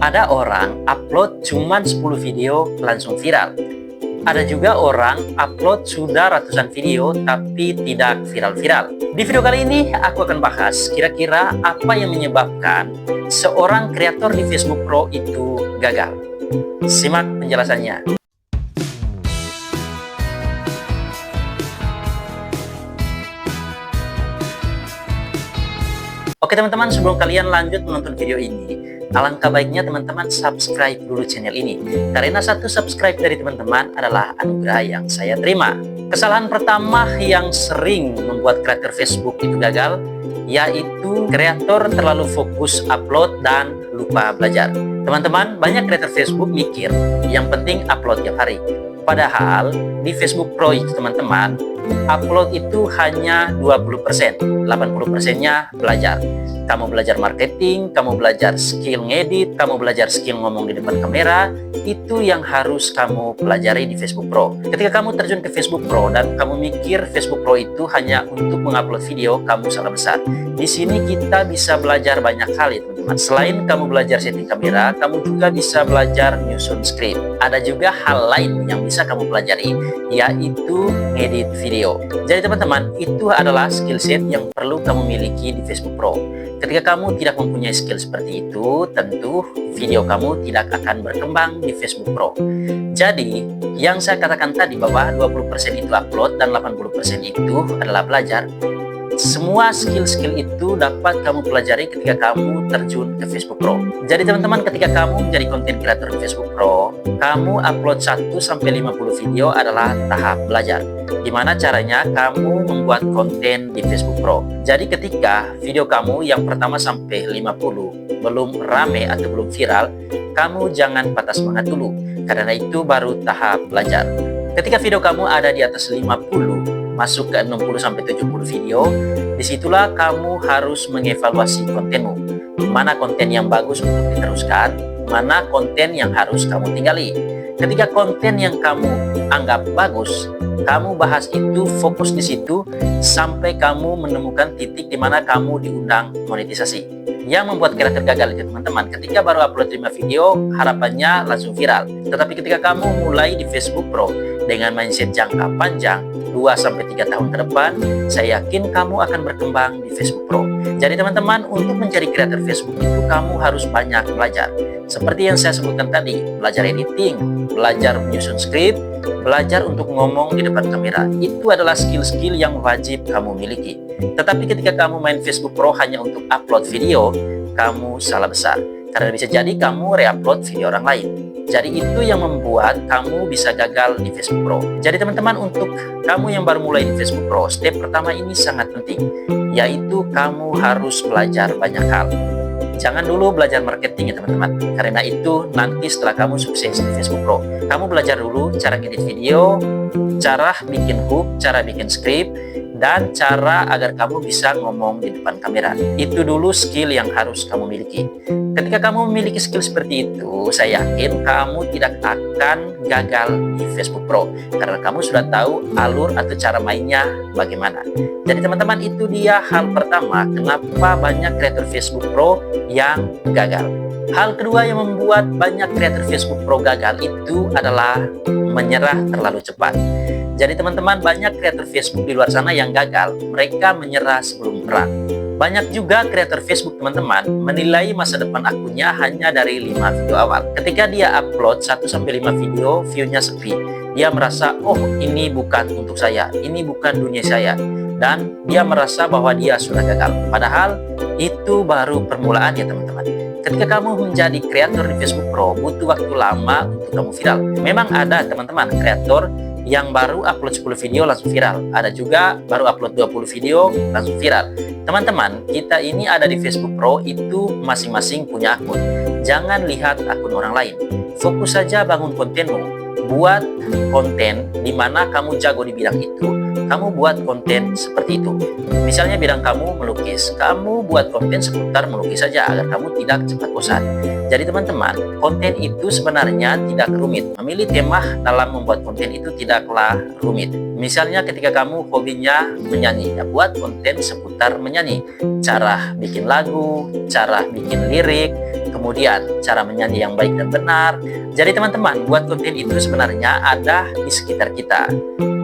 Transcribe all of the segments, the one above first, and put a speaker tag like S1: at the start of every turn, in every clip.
S1: Ada orang upload cuman 10 video langsung viral. Ada juga orang upload sudah ratusan video tapi tidak viral-viral. Di video kali ini aku akan bahas kira-kira apa yang menyebabkan seorang kreator di Facebook Pro itu gagal. Simak penjelasannya. Oke teman-teman, sebelum kalian lanjut menonton video ini, alangkah baiknya teman-teman subscribe dulu channel ini. Karena satu subscribe dari teman-teman adalah anugerah yang saya terima. Kesalahan pertama yang sering membuat kreator Facebook itu gagal, yaitu kreator terlalu fokus upload dan lupa belajar. Teman-teman, banyak kreator Facebook mikir yang penting upload tiap hari. Padahal di Facebook Pro itu teman-teman, upload itu hanya 20%, 80%-nya belajar. Kamu belajar marketing, kamu belajar skill ngedit, kamu belajar skill ngomong di depan kamera, itu yang harus kamu pelajari di Facebook Pro. Ketika kamu terjun ke Facebook Pro dan kamu mikir Facebook Pro itu hanya untuk mengupload video, kamu salah besar. Di sini kita bisa belajar banyak hal ya teman-teman. Selain kamu belajar setting kamera, kamu juga bisa belajar nyusun script. Ada juga hal lain yang bisa kamu pelajari, yaitu ngedit video. Jadi teman-teman, itu adalah skill set yang perlu kamu miliki di Facebook Pro. Ketika kamu tidak mempunyai skill seperti itu, tentu video kamu tidak akan berkembang di Facebook Pro. Jadi, yang saya katakan tadi bahwa 20% itu upload dan 80% itu adalah belajar. Semua skill-skill itu dapat kamu pelajari ketika kamu terjun ke Facebook Pro. Jadi teman-teman, ketika kamu menjadi konten kreator di Facebook Pro, kamu upload 1-50 video adalah tahap belajar. Gimana caranya kamu membuat konten di Facebook Pro. Jadi ketika video kamu yang pertama sampai 50 belum rame atau belum viral, kamu jangan patah semangat dulu, karena itu baru tahap belajar. Ketika video kamu ada di atas 50, masuk ke 60-70 video, disitulah kamu harus mengevaluasi kontenmu. Mana konten yang bagus untuk diteruskan, mana konten yang harus kamu tinggali. Ketika konten yang kamu anggap bagus, kamu bahas itu, fokus di situ, sampai kamu menemukan titik di mana kamu diundang monetisasi. Yang membuat kreator gagal itu teman-teman, ketika baru upload 5 video, harapannya langsung viral. Tetapi ketika kamu mulai di Facebook Pro dengan mindset jangka panjang, 2-3 tahun ke depan, saya yakin kamu akan berkembang di Facebook Pro. Jadi teman-teman, untuk menjadi kreator Facebook itu kamu harus banyak belajar. Seperti yang saya sebutkan tadi, belajar editing, belajar menyusun script, belajar untuk ngomong di depan kamera. Itu adalah skill-skill yang wajib kamu miliki. Tetapi ketika kamu main Facebook Pro hanya untuk upload video, kamu salah besar. Karena bisa jadi kamu re-upload video orang lain. Jadi itu yang membuat kamu bisa gagal di Facebook Pro. Jadi teman-teman, untuk kamu yang baru mulai di Facebook Pro, step pertama ini sangat penting, yaitu kamu harus belajar banyak hal. Jangan dulu belajar marketing ya teman-teman, karena itu nanti setelah kamu sukses di Facebook Pro. Kamu belajar dulu cara edit video, cara bikin hook, cara bikin script, dan cara agar kamu bisa ngomong di depan kamera. Itu dulu skill yang harus kamu miliki. Ketika kamu memiliki skill seperti itu, saya yakin kamu tidak akan gagal di Facebook Pro, karena kamu sudah tahu alur atau cara mainnya bagaimana. Jadi teman-teman, itu dia hal pertama kenapa banyak kreator Facebook Pro yang gagal. Hal kedua yang membuat banyak kreator Facebook Pro gagal itu adalah menyerah terlalu cepat. Jadi teman-teman, banyak kreator Facebook di luar sana yang gagal, mereka menyerah sebelum perang. Banyak juga kreator Facebook teman-teman menilai masa depan akunnya hanya dari 5 video awal. Ketika dia upload 1-5 video, view-nya sepi. Dia merasa, oh ini bukan untuk saya, ini bukan dunia saya. Dan dia merasa bahwa dia sudah gagal. Padahal itu baru permulaan ya teman-teman. Ketika kamu menjadi kreator di Facebook Pro, butuh waktu lama untuk kamu viral. Memang ada teman-teman kreator yang baru upload 10 video langsung viral. Ada juga baru upload 20 video langsung viral. Teman-teman, kita ini ada di Facebook Pro itu masing-masing punya akun. Jangan lihat akun orang lain. Fokus saja bangun kontenmu. Buat konten di mana kamu jago di bidang itu, kamu buat konten seperti itu. Misalnya bidang kamu melukis, kamu buat konten seputar melukis saja agar kamu tidak cepat bosan. Jadi teman-teman, konten itu sebenarnya tidak rumit. Memilih tema dalam membuat konten itu tidaklah rumit. Misalnya ketika kamu hobinya menyanyi, ya buat konten seputar menyanyi. Cara bikin lagu, cara bikin lirik, kemudian cara menyanyi yang baik dan benar. Jadi teman-teman, buat konten itu sebenarnya ada di sekitar kita.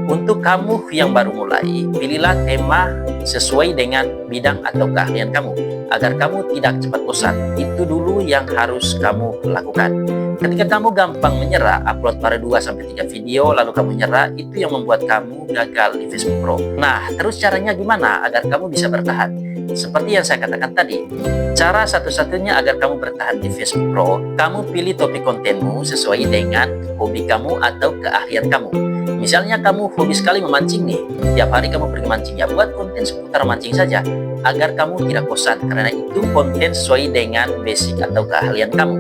S1: Untuk kamu yang baru mulai, pilihlah tema sesuai dengan bidang atau keahlian kamu, agar kamu tidak cepat bosan. Itu dulu yang harus kamu lakukan. Ketika kamu gampang menyerah, upload pada 2-3 video, lalu kamu menyerah, itu yang membuat kamu gagal di Facebook Pro. Nah, terus caranya gimana agar kamu bisa bertahan? Seperti yang saya katakan tadi, cara satu-satunya agar kamu bertahan di Facebook Pro, kamu pilih topik kontenmu sesuai dengan hobi kamu atau keahlian kamu. Misalnya kamu hobi sekali memancing nih, tiap hari kamu pergi mancing, ya buat konten seputar mancing saja, agar kamu tidak bosan, karena itu konten sesuai dengan basic atau keahlian kamu.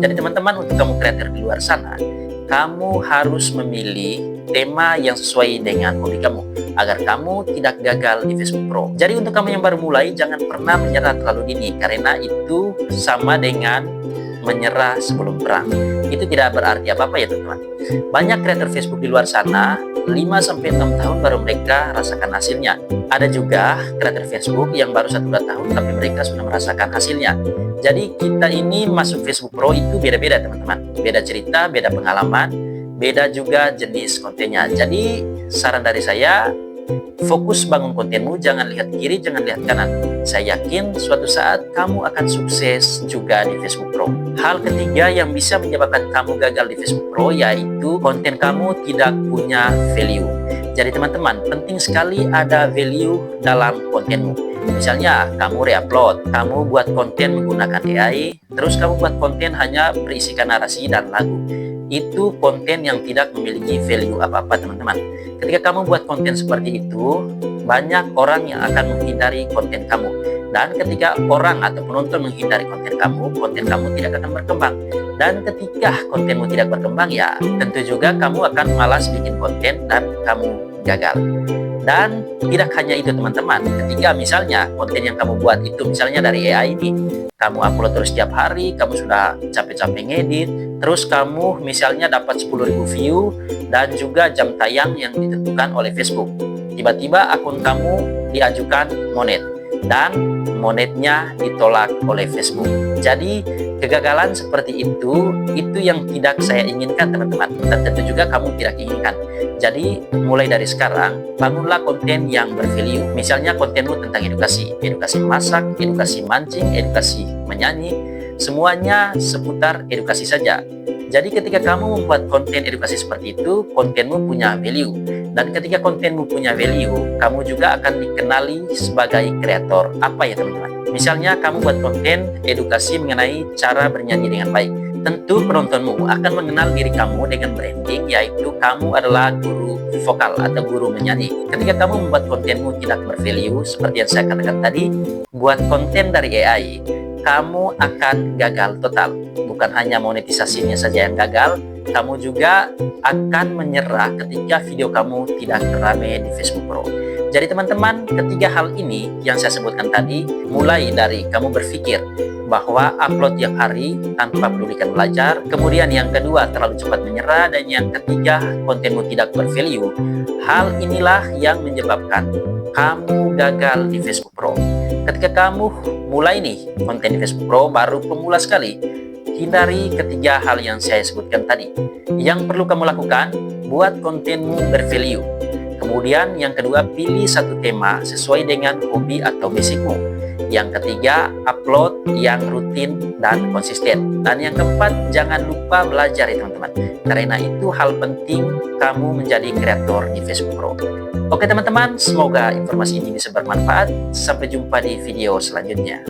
S1: Jadi teman-teman, untuk kamu kreator di luar sana, kamu harus memilih tema yang sesuai dengan hobi kamu, agar kamu tidak gagal di Facebook Pro. Jadi untuk kamu yang baru mulai, jangan pernah menyerah terlalu dini, karena itu sama dengan menyerah sebelum perang. Itu tidak berarti apa-apa ya teman-teman. Banyak kreator Facebook di luar sana 5-6 tahun baru mereka rasakan hasilnya. Ada juga kreator Facebook yang baru 1-2 tahun tapi mereka sudah merasakan hasilnya. Jadi kita ini masuk Facebook Pro itu beda-beda teman-teman. Beda cerita, beda pengalaman, beda juga jenis kontennya. Jadi saran dari saya, fokus bangun kontenmu, jangan lihat kiri, jangan lihat kanan. Saya yakin suatu saat kamu akan sukses juga di Facebook Pro. Hal ketiga yang bisa menyebabkan kamu gagal di Facebook Pro yaitu konten kamu tidak punya value. Jadi teman-teman, penting sekali ada value dalam kontenmu. Misalnya kamu reupload, kamu buat konten menggunakan AI, terus kamu buat konten hanya berisikan narasi dan lagu. Itu konten yang tidak memiliki value apa-apa teman-teman. Ketika kamu buat konten seperti itu, banyak orang yang akan menghindari konten kamu. Dan ketika orang atau penonton menghindari konten kamu tidak akan berkembang. Dan ketika kontenmu tidak berkembang, ya tentu juga kamu akan malas bikin konten dan kamu gagal. Dan tidak hanya itu teman-teman, ketika misalnya konten yang kamu buat itu misalnya dari AI ini, kamu upload terus setiap hari, kamu sudah capek-capek ngedit, terus kamu misalnya dapat 10.000 view dan juga jam tayang yang ditentukan oleh Facebook. Tiba-tiba akun kamu diajukan monet dan monetnya ditolak oleh Facebook. Jadi kegagalan seperti itu yang tidak saya inginkan teman-teman, dan tentu juga kamu tidak inginkan. Jadi mulai dari sekarang bangunlah konten yang bervalue. Misalnya kontenmu tentang edukasi masak, edukasi mancing, edukasi menyanyi, semuanya seputar edukasi saja. Jadi ketika kamu membuat konten edukasi seperti itu, kontenmu punya value. Dan ketika kontenmu punya value, kamu juga akan dikenali sebagai kreator. Apa ya teman-teman? Misalnya kamu buat konten edukasi mengenai cara bernyanyi dengan baik. Tentu penontonmu akan mengenal diri kamu dengan branding, yaitu kamu adalah guru vokal atau guru menyanyi. Ketika kamu membuat kontenmu tidak bervalue, seperti yang saya katakan tadi, buat konten dari AI, kamu akan gagal total. Bukan hanya monetisasinya saja yang gagal, kamu juga akan menyerah ketika video kamu tidak rame di Facebook Pro. Jadi teman-teman, ketiga hal ini yang saya sebutkan tadi, mulai dari kamu berpikir bahwa upload tiap hari tanpa pedulikan belajar, kemudian yang kedua terlalu cepat menyerah, dan yang ketiga kontenmu tidak bervalue. Hal inilah yang menyebabkan kamu gagal di Facebook Pro. Ketika kamu mulai nih konten di Facebook Pro baru pemula sekali, hindari ketiga hal yang saya sebutkan tadi. Yang perlu kamu lakukan, buat kontenmu bervalue. Kemudian yang kedua, pilih satu tema sesuai dengan hobi atau basicmu. Yang ketiga, upload yang rutin dan konsisten. Dan yang keempat, jangan lupa belajar ya teman-teman. Karena itu hal penting kamu menjadi kreator di Facebook Pro. Oke teman-teman, semoga informasi ini bisa bermanfaat. Sampai jumpa di video selanjutnya.